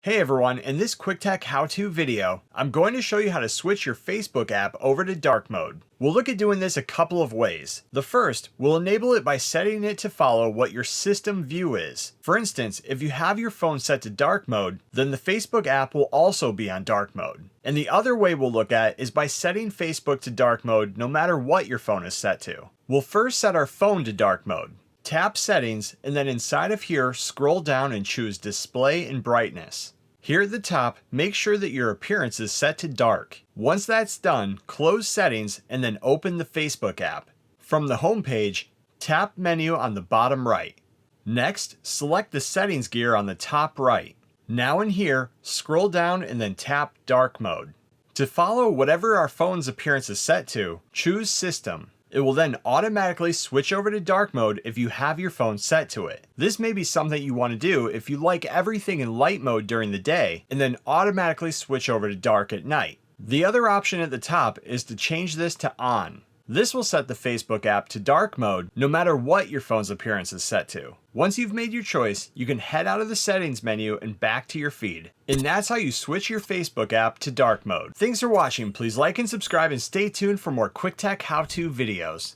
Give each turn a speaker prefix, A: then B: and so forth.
A: Hey everyone, in this quick tech how-to video, I'm going to show you how to switch your Facebook app over to dark mode. We'll look at doing this a couple of ways. The first, we'll enable it by setting it to follow what your system view is. For instance, if you have your phone set to dark mode, then the Facebook app will also be on dark mode. And the other way we'll look at is by setting Facebook to dark mode no matter what your phone is set to. We'll first set our phone to dark mode. Tap Settings, and then inside of here, scroll down and choose Display and Brightness. Here at the top, make sure that your appearance is set to dark. Once that's done, close Settings and then open the Facebook app. From the home page, tap Menu on the bottom right. Next, select the settings gear on the top right. Now in here, scroll down and then tap Dark Mode. To follow whatever our phone's appearance is set to, choose System. It will then automatically switch over to dark mode if you have your phone set to it. This may be something you want to do if you like everything in light mode during the day and then automatically switch over to dark at night. The other option at the top is to change this to on. This will set the Facebook app to dark mode no matter what your phone's appearance is set to. Once you've made your choice, you can head out of the settings menu and back to your feed. And that's how you switch your Facebook app to dark mode. Thanks for watching. Please like and subscribe and stay tuned for more quick tech how-to videos.